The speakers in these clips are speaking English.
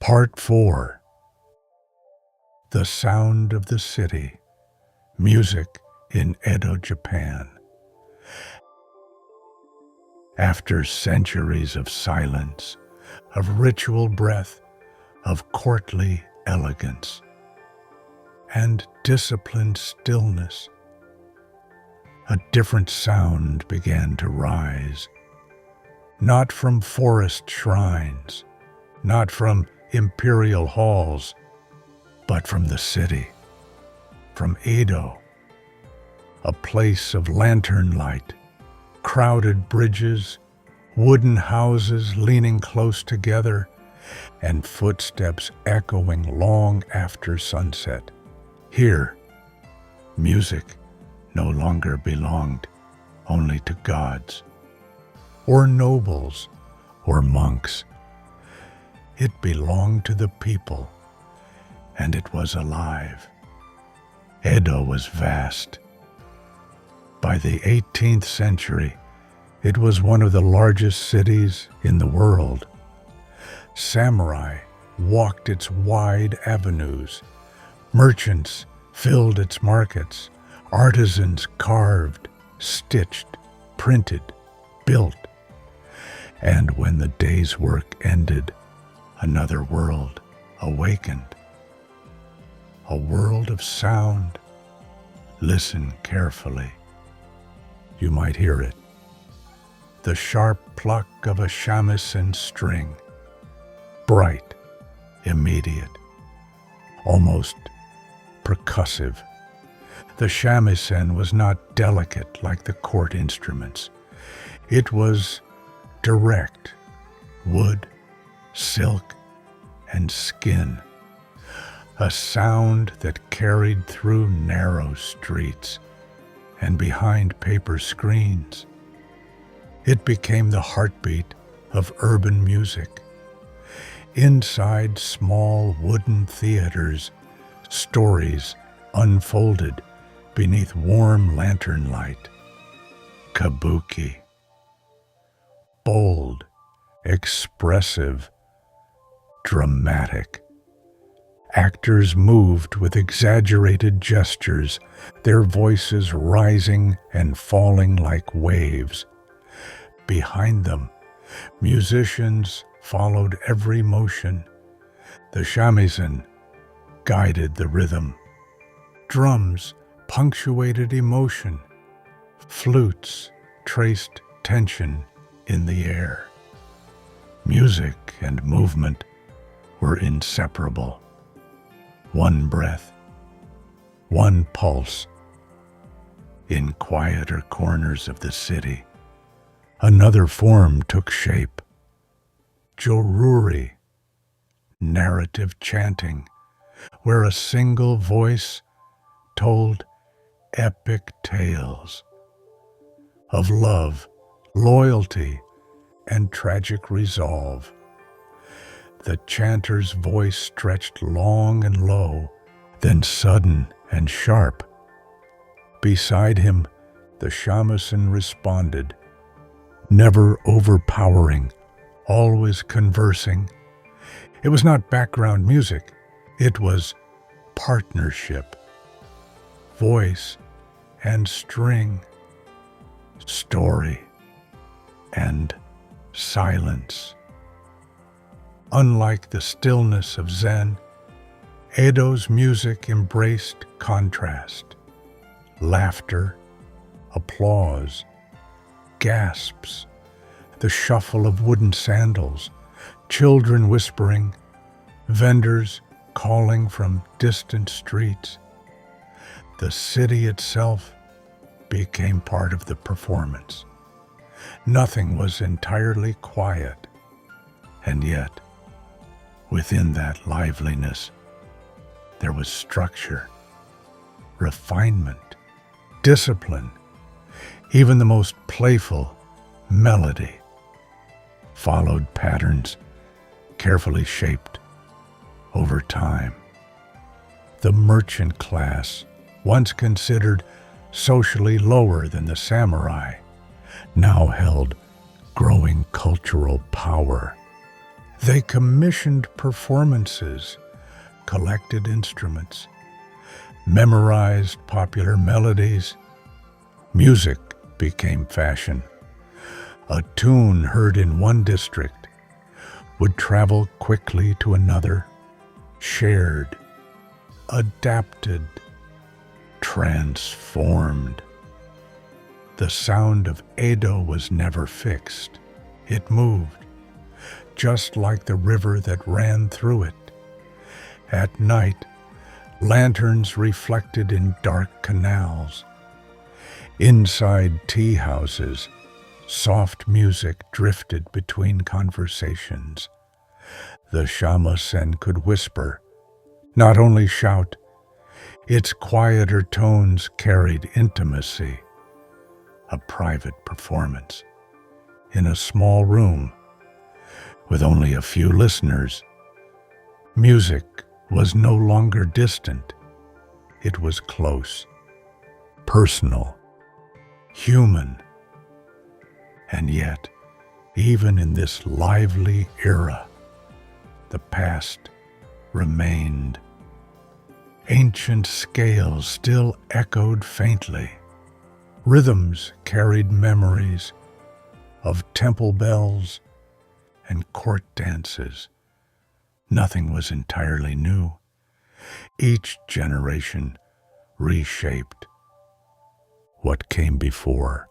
Part 4. The Sound of the City. Music in Edo, Japan. After centuries of silence, of ritual breath, of courtly elegance, and disciplined stillness, a different sound began to rise, not from forest shrines, not from imperial halls, but from the city, from Edo, a place of lantern light, crowded bridges, wooden houses leaning close together, and footsteps echoing long after sunset. Here, music no longer belonged only to gods, or nobles, or monks. It belonged to the people, and it was alive. Edo was vast. By the 18th century, it was one of the largest cities in the world. Samurai walked its wide avenues. Merchants filled its markets. Artisans carved, stitched, printed, built. And when the day's work ended, another world awakened. A world of sound. Listen carefully. You might hear it. The sharp pluck of a shamisen string. Bright, immediate, almost percussive. The shamisen was not delicate like the court instruments. It was direct, wood, silk, and skin. A sound that carried through narrow streets and behind paper screens. It became the heartbeat of urban music. Inside small wooden theaters, stories unfolded beneath warm lantern light. Kabuki. Bold, expressive, dramatic. Actors moved with exaggerated gestures, their voices rising and falling like waves. Behind them, musicians followed every motion. The shamisen guided the rhythm. Drums punctuated emotion. Flutes traced tension in the air. Music and movement were inseparable. One breath, one pulse. In quieter corners of the city, another form took shape. Joruri, narrative chanting, where a single voice told epic tales of love, loyalty, and tragic resolve. The chanter's voice stretched long and low, then sudden and sharp. Beside him, the shamisen responded, never overpowering, always conversing. It was not background music, it was partnership. Voice and string, story and silence. Unlike the stillness of Zen, Edo's music embraced contrast. Laughter, applause, gasps, the shuffle of wooden sandals, children whispering, vendors calling from distant streets. The city itself became part of the performance. Nothing was entirely quiet, and yet, within that liveliness, there was structure, refinement, discipline, even the most playful melody followed patterns carefully shaped over time. The merchant class, once considered socially lower than the samurai, now held growing cultural power They commissioned performances, collected instruments, memorized popular melodies. Music became fashion. A tune heard in one district would travel quickly to another, shared, adapted, transformed. The sound of Edo was never fixed. It moved, just like the river that ran through it. At night, lanterns reflected in dark canals. Inside tea houses, soft music drifted between conversations. The shamisen could whisper, not only shout. Its quieter tones carried intimacy. A private performance in a small room with only a few listeners. Music was no longer distant. It was close, personal, human. And yet, even in this lively era, the past remained. Ancient scales still echoed faintly. Rhythms carried memories of temple bells and court dances. Nothing was entirely new. Each generation reshaped what came before.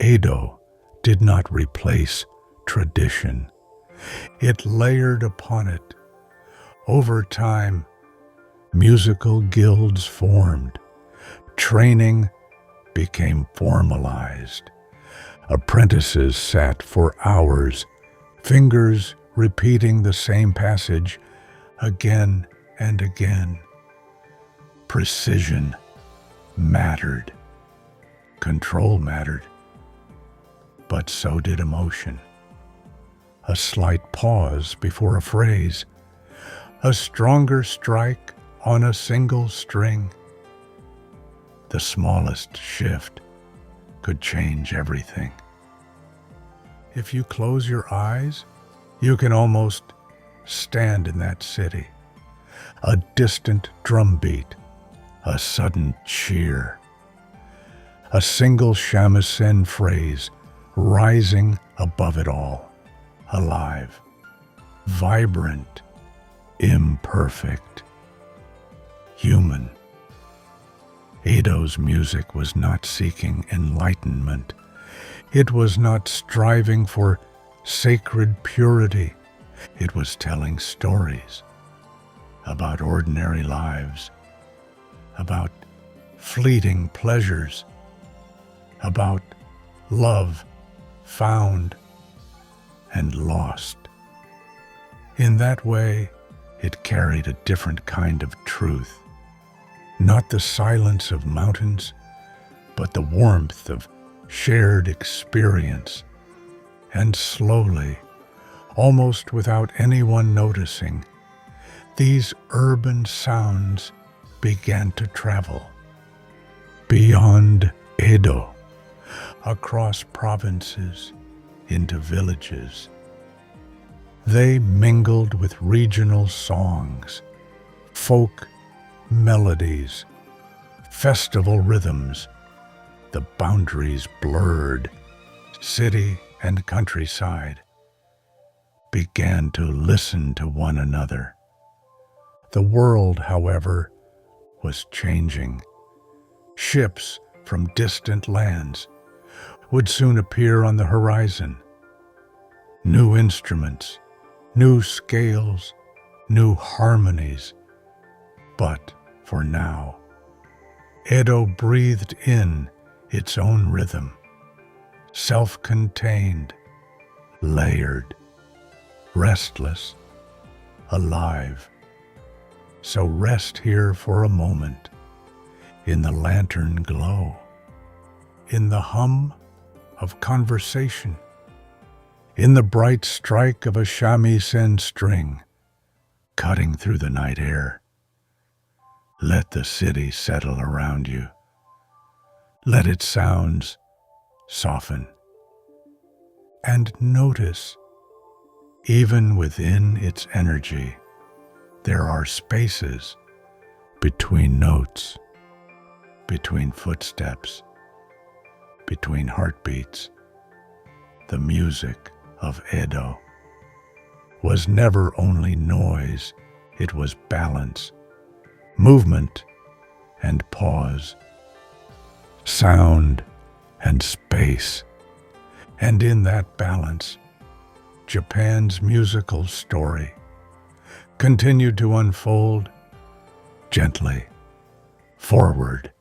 Edo did not replace tradition. It layered upon it. Over time, musical guilds formed. Training became formalized. Apprentices sat for hours, fingers repeating the same passage again and again. Precision mattered. Control mattered. But so did emotion. A slight pause before a phrase, a stronger strike on a single string. The smallest shift could change everything. If you close your eyes, you can almost stand in that city. A distant drumbeat, a sudden cheer, a single shamisen phrase rising above it all, alive, vibrant, imperfect, human. Edo's music was not seeking enlightenment. It was not striving for sacred purity. It was telling stories about ordinary lives, about fleeting pleasures, about love found and lost. In that way, it carried a different kind of truth. Not the silence of mountains, but the warmth of shared experience. And slowly, almost without anyone noticing, these urban sounds began to travel beyond Edo, across provinces, into villages. They mingled with regional songs, folk melodies, festival rhythms. The boundaries blurred. City and countryside began to listen to one another. The world, however, was changing. Ships from distant lands would soon appear on the horizon. New instruments, new scales, new harmonies. But for now, Edo breathed in its own rhythm, self-contained, layered, restless, alive. So rest here for a moment, in the lantern glow, in the hum of conversation, in the bright strike of a shamisen string cutting through the night air. Let the city settle around you. Let its sounds soften. And notice, Even within its energy, there are spaces between notes, between footsteps, between heartbeats. The music of Edo was never only noise, it was balance, movement and pause, sound and space. And in that balance, Japan's musical story continued to unfold gently forward.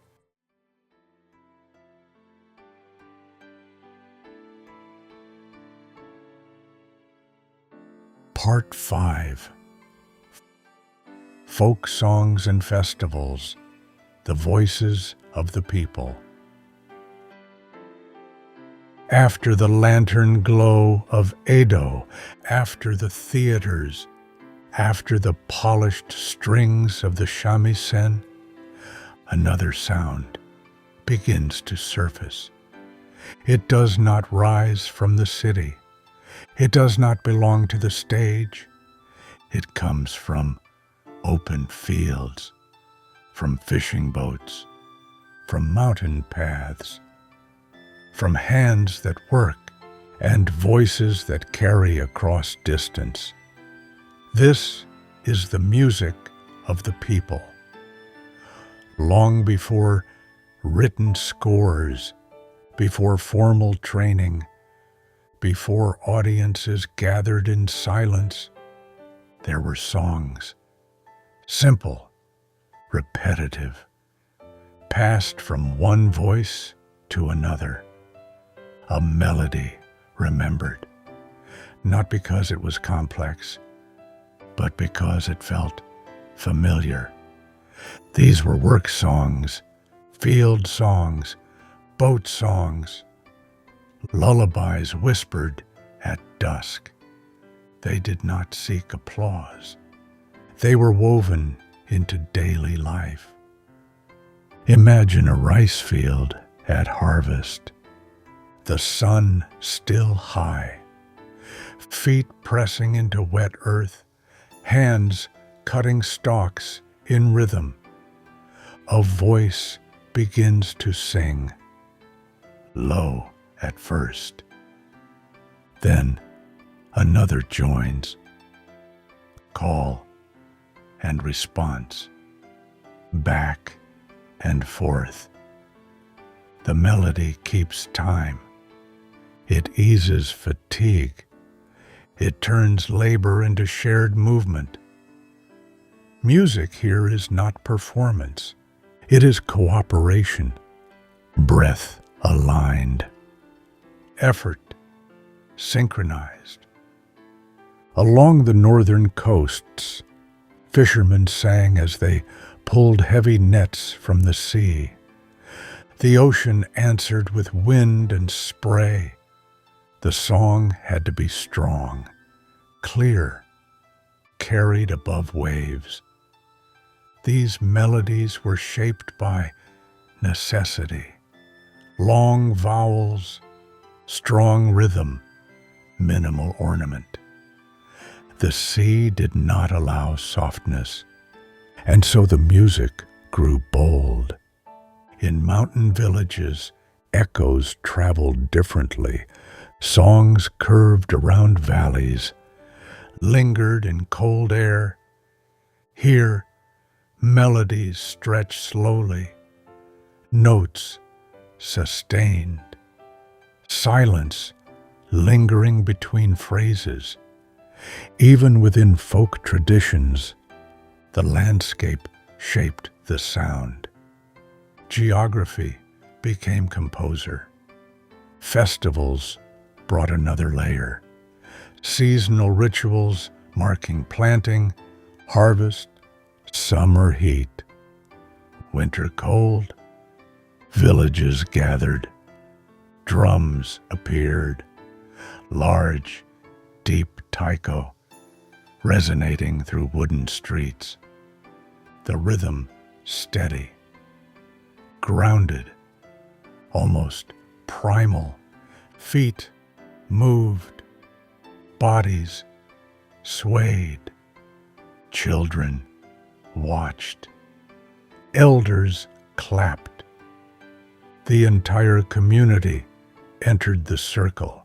Part 5. Folk Songs and Festivals, the Voices of the People. After the lantern glow of Edo, after the theaters, after the polished strings of the shamisen, another sound begins to surface. It does not rise from the city. It does not belong to the stage. It comes from open fields, from fishing boats, from mountain paths, from hands that work and voices that carry across distance. This is the music of the people. Long before written scores, before formal training, before audiences gathered in silence, there were songs, simple, repetitive, passed from one voice to another. A melody remembered, not because it was complex, but because it felt familiar. These were work songs, field songs, boat songs, lullabies whispered at dusk. They did not seek applause. They were woven into daily life. Imagine a rice field at harvest, the sun still high, feet pressing into wet earth, hands cutting stalks in rhythm. A voice begins to sing, low at first. Then another joins, call and response, back and forth. The melody keeps time. It eases fatigue. It turns labor into shared movement. Music here is not performance. It is cooperation, breath aligned, effort synchronized. Along the northern coasts, fishermen sang as they pulled heavy nets from the sea. The ocean answered with wind and spray. The song had to be strong, clear, carried above waves. These melodies were shaped by necessity. Long vowels, strong rhythm, minimal ornament. The sea did not allow softness, and so the music grew bold. In mountain villages, echoes traveled differently. Songs curved around valleys, lingered in cold air. Here, melodies stretched slowly, notes sustained, silence lingering between phrases. Even within folk traditions, the landscape shaped the sound. Geography became composer. Festivals brought another layer. Seasonal rituals marking planting, harvest, summer heat, winter cold. Villages gathered. Drums appeared. Large, deep taiko resonating through wooden streets. The rhythm steady, grounded, almost primal. Feet moved, bodies swayed. Children watched. Elders clapped. The entire community entered the circle.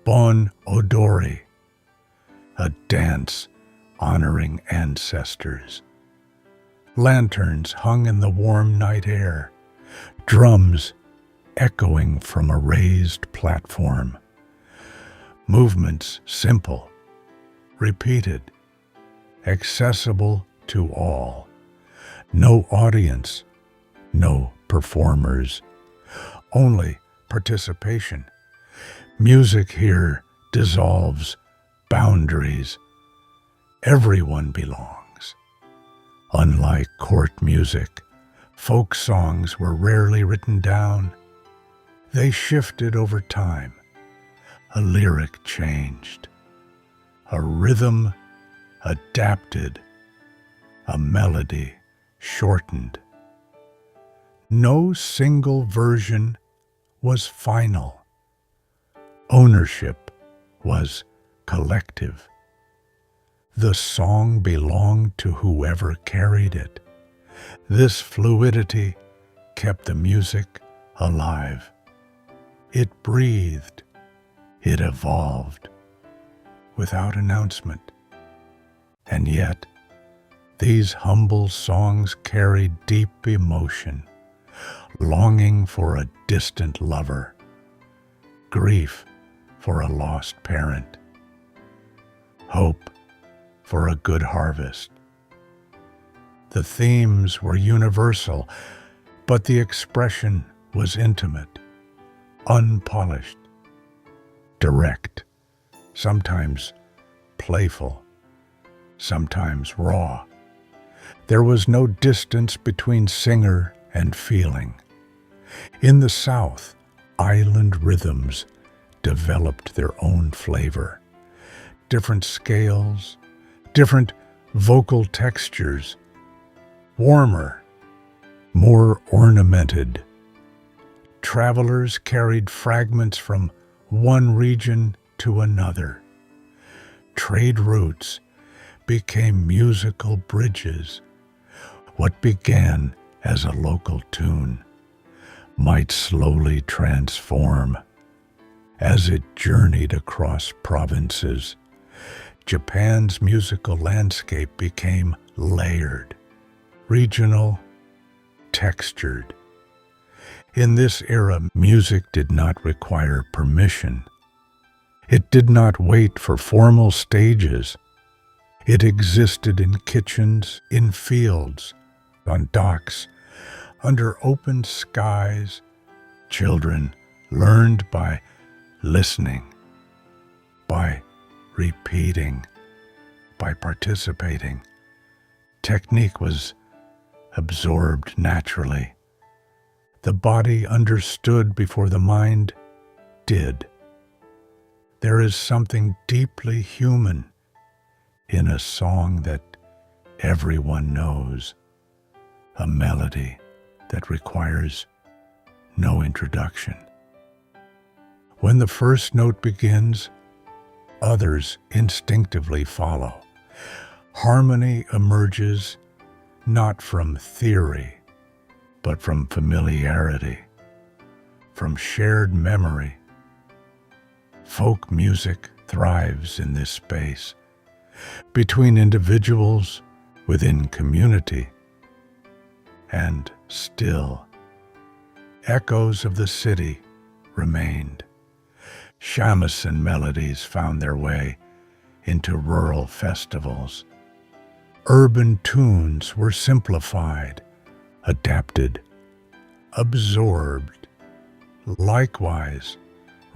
Bon odori, a dance honoring ancestors. Lanterns hung in the warm night air, drums echoing from a raised platform. Movements simple, repeated, accessible to all. No audience, no performers, only participation. Music here dissolves boundaries. Everyone belongs. Unlike court music, folk songs were rarely written down. They shifted over time. A lyric changed. A rhythm adapted. A melody shortened. No single version was final. Ownership was collective. The song belonged to whoever carried it. This fluidity kept the music alive. It breathed. It evolved without announcement. And yet, these humble songs carried deep emotion, longing for a distant lover, grief for a lost parent, hope for a good harvest. The themes were universal, but the expression was intimate, unpolished, direct, sometimes playful, sometimes raw. There was no distance between singer and feeling. In the South, island rhythms developed their own flavor. Different scales, different vocal textures, warmer, more ornamented. Travelers carried fragments from one region to another. Trade routes became musical bridges. What began as a local tune might slowly transform. As it journeyed across provinces, Japan's musical landscape became layered, regional, textured. In this era, music did not require permission. It did not wait for formal stages. It existed in kitchens, in fields, on docks, under open skies. Children learned by listening, by repeating, by participating. Technique was absorbed naturally. The body understood before the mind did. There is something deeply human in a song that everyone knows, a melody that requires no introduction. When the first note begins, others instinctively follow. Harmony emerges not from theory, but from familiarity, from shared memory. Folk music thrives in this space, between individuals, within community, and still, echoes of the city remained. Shamisen melodies found their way into rural festivals. Urban tunes were simplified, adapted, absorbed. Likewise,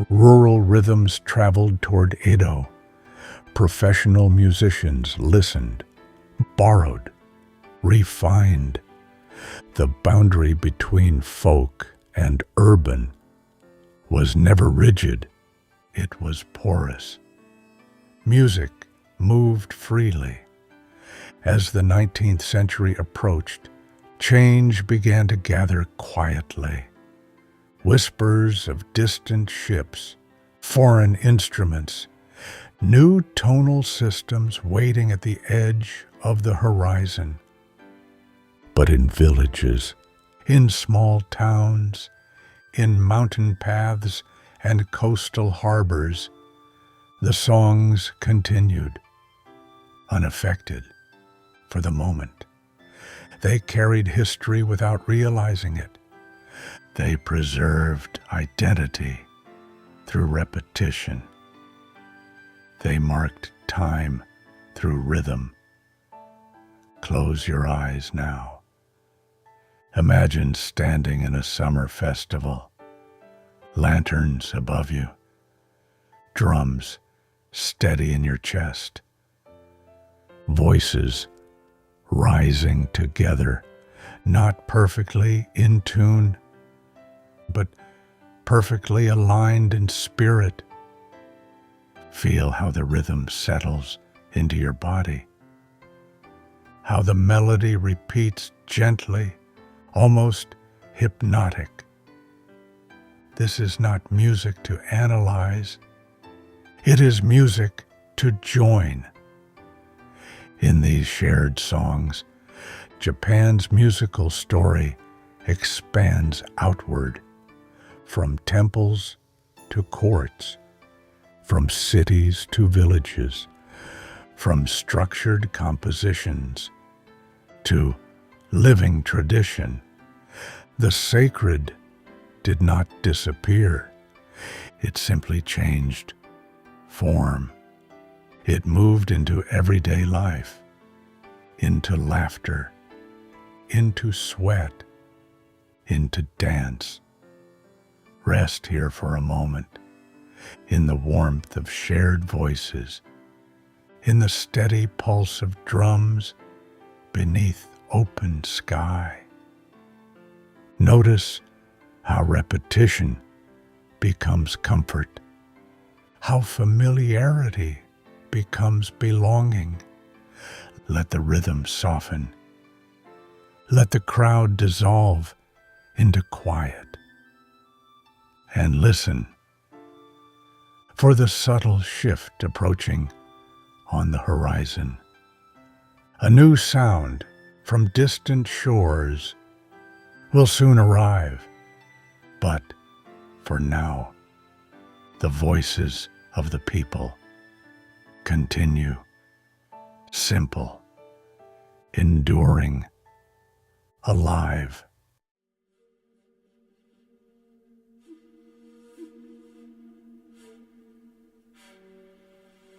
rural rhythms traveled toward Edo. Professional musicians listened, borrowed, refined. The boundary between folk and urban was never rigid. It was porous. Music moved freely. As the 19th century approached, change began to gather quietly. Whispers of distant ships, foreign instruments, New tonal systems waiting at the edge of the horizon. But in villages, in small towns, in mountain paths and coastal harbors, the songs continued, unaffected for the moment. They carried history without realizing it. They preserved identity through repetition. They marked time through rhythm. Close your eyes now. Imagine standing in a summer festival, lanterns above you, drums steady in your chest, voices rising together, not perfectly in tune, but perfectly aligned in spirit. Feel how the rhythm settles into your body, how the melody repeats gently, almost hypnotic. This is not music to analyze. It is music to join. In these shared songs, Japan's musical story expands outward, from temples to courts, from cities to villages, from structured compositions to living tradition. The sacred did not disappear. It simply changed form. It moved into everyday life, into laughter, into sweat, into dance. Rest here for a moment, in the warmth of shared voices, in the steady pulse of drums beneath open sky. Notice how repetition becomes comfort, how familiarity becomes belonging. Let the rhythm soften. Let the crowd dissolve into quiet. And listen for the subtle shift approaching on the horizon. A new sound from distant shores will soon arrive, but for now, the voices of the people continue, simple, enduring, alive.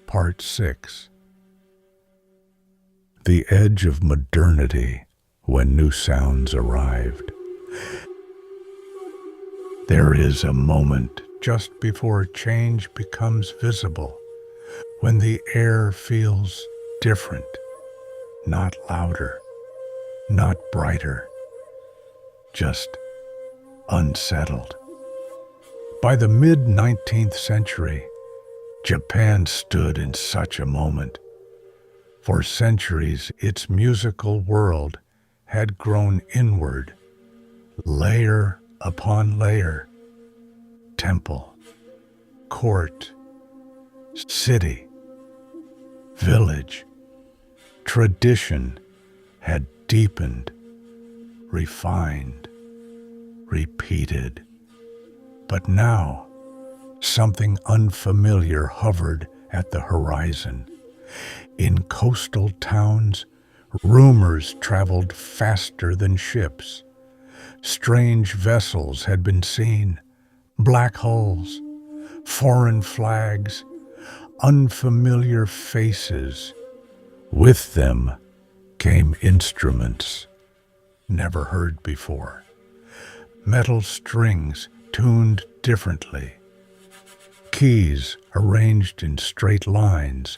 Part 6. The edge of modernity when new sounds arrived. There is a moment just before change becomes visible, when the air feels different, not louder, not brighter, just unsettled. By the mid-19th century, Japan stood in such a moment. For centuries, its musical world had grown inward, layer upon layer. Temple, court, city, village, tradition had deepened, refined, repeated. But now, something unfamiliar hovered at the horizon. In coastal towns, rumors traveled faster than ships. Strange vessels had been seen, black hulls, foreign flags, unfamiliar faces. With them came instruments never heard before, metal strings tuned differently, keys arranged in straight lines,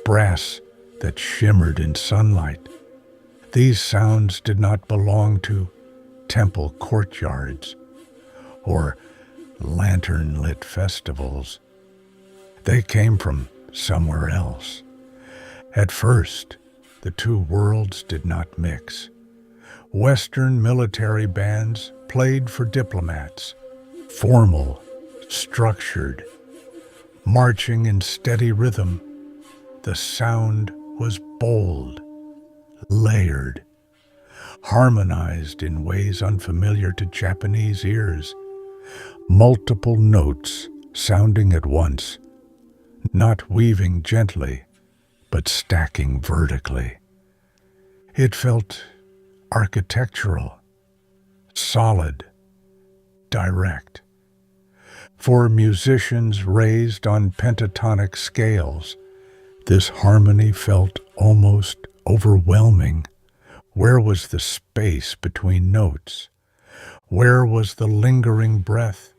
brass that shimmered in sunlight. These sounds did not belong to temple courtyards or lantern-lit festivals. They came from somewhere else. At first, the two worlds did not mix. Western military bands played for diplomats, formal, structured, marching in steady rhythm. The sound was bold, layered, harmonized in ways unfamiliar to Japanese ears. Multiple notes sounding at once, not weaving gently, but stacking vertically. It felt architectural, solid, direct. For musicians raised on pentatonic scales, this harmony felt almost overwhelming. Where was the space between notes? Where was the lingering breath?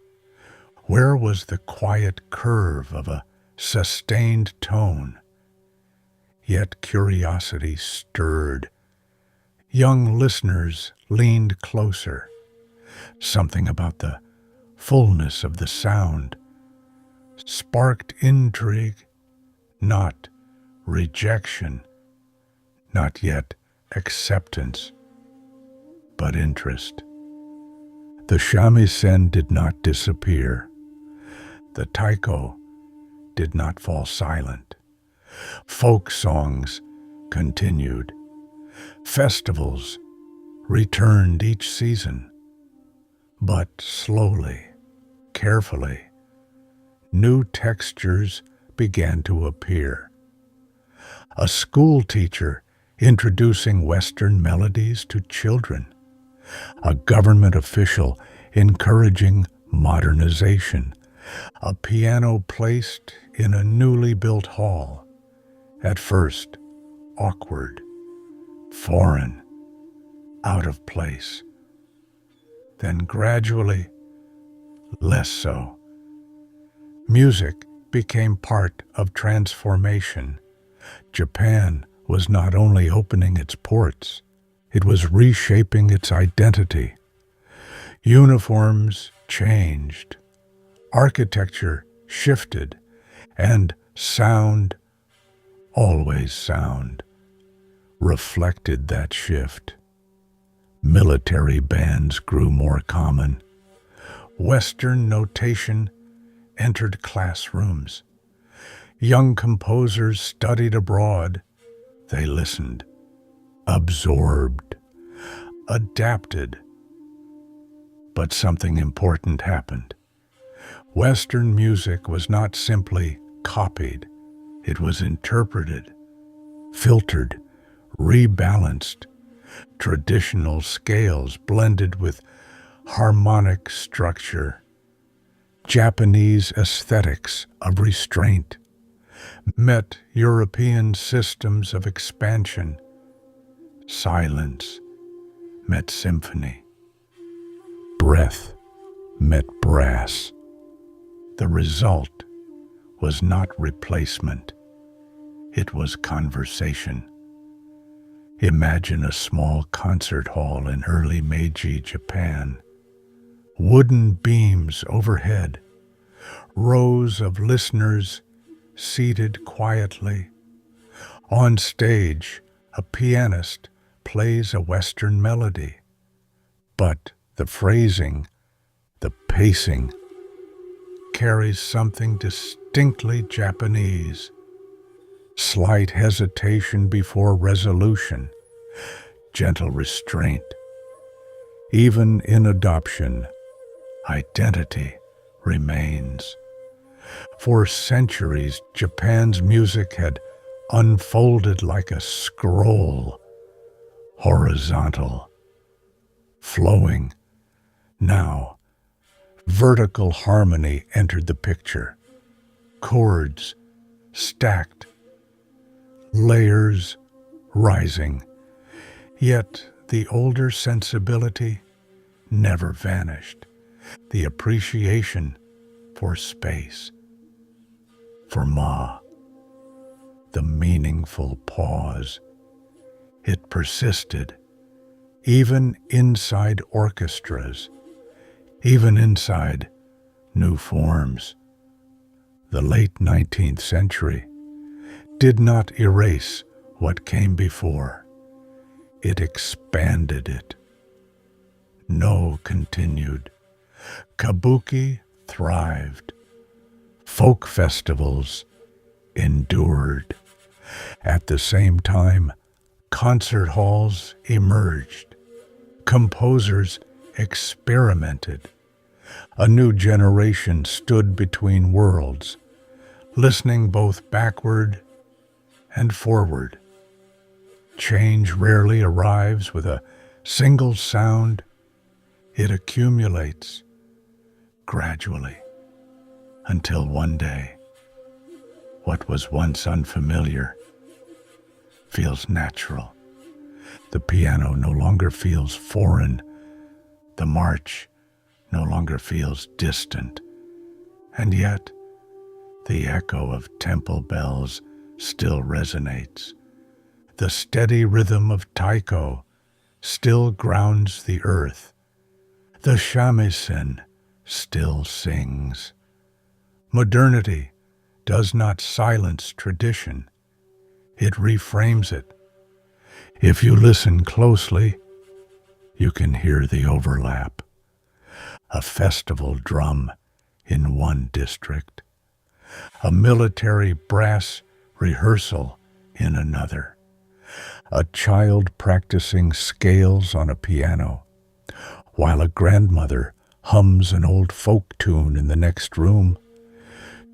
Where was the quiet curve of a sustained tone? Yet curiosity stirred. Young listeners leaned closer. Something about the fullness of the sound sparked intrigue, not rejection, not yet acceptance, but interest. The shamisen did not disappear. The taiko did not fall silent. Folk songs continued. Festivals returned each season. But slowly, carefully, new textures began to appear. A school teacher introducing Western melodies to children. A government official encouraging modernization. A piano placed in a newly built hall. At first, awkward, foreign, out of place. Then gradually, less so. Music became part of transformation. Japan was not only opening its ports, it was reshaping its identity. Uniforms changed, architecture shifted, and sound, always sound, reflected that shift. Military bands grew more common. Western notation entered classrooms. Young composers studied abroad. They listened, absorbed, adapted. But something important happened. Western music was not simply copied. It was interpreted, filtered, rebalanced. Traditional scales blended with harmonic structure. Japanese aesthetics of restraint met European systems of expansion. Silence met symphony. Breath met brass. The result was not replacement. It was conversation. Imagine a small concert hall in early Meiji Japan. Wooden beams overhead, rows of listeners seated quietly. On stage, a pianist plays a Western melody, but the phrasing, the pacing, carries something distinctly Japanese. Slight hesitation before resolution, gentle restraint. Even in adoption, identity remains. For centuries, Japan's music had unfolded like a scroll, horizontal, flowing. Now, vertical harmony entered the picture. Chords stacked, layers rising. Yet the older sensibility never vanished. The appreciation for space, for the meaningful pause. It persisted, even inside orchestras, even inside new forms. The late 19th century did not erase what came before. It expanded it. No continued. Kabuki thrived. folk festivals endured. At the same time, concert halls emerged. Composers experimented. A new generation stood between worlds, listening both backward and forward. Change rarely arrives with a single sound. It accumulates gradually until one day, what was once unfamiliar feels natural. The piano no longer feels foreign. The march no longer feels distant. And yet, the echo of temple bells still resonates. The steady rhythm of taiko still grounds the earth. The shamisen still sings. Modernity does not silence tradition. It reframes it. If you listen closely, you can hear the overlap. A festival drum in one district, a military brass rehearsal in another, a child practicing scales on a piano, while a grandmother hums an old folk tune in the next room.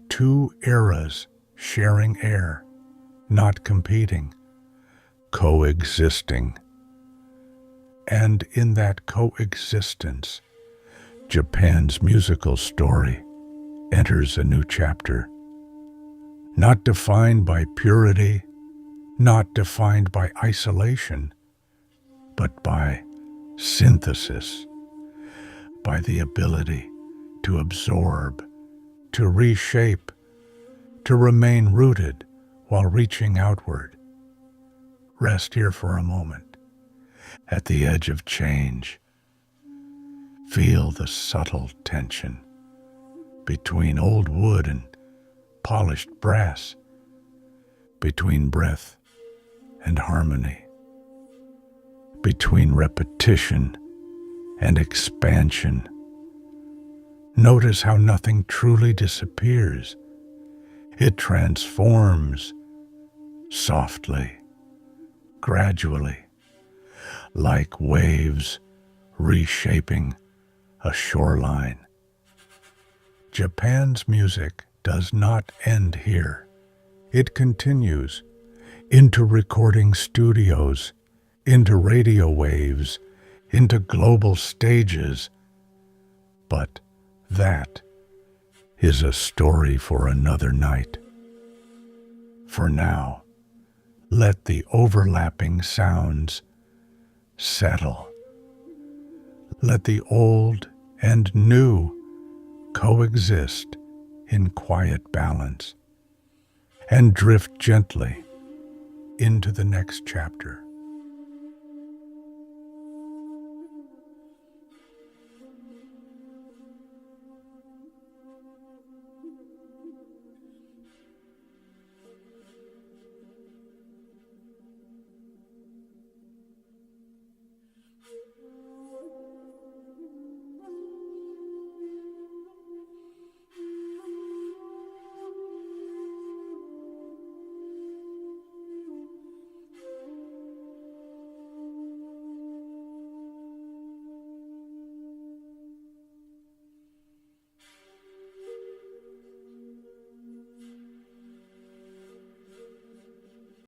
Two eras sharing air, not competing, coexisting. And in that coexistence, Japan's musical story enters a new chapter. Not defined by purity, not defined by isolation, but by synthesis, by the ability to absorb, to reshape, to remain rooted while reaching outward. Rest here for a moment, at the edge of change. Feel the subtle tension between old wood and polished brass, between breath and harmony, between repetition and expansion. Notice how nothing truly disappears. It transforms softly, gradually, like waves reshaping a shoreline. Japan's music does not end here. It continues into recording studios, into radio waves, into global stages. But that is a story for another night. For now, let the overlapping sounds settle. Let the old and new coexist in quiet balance and drift gently into the next chapter.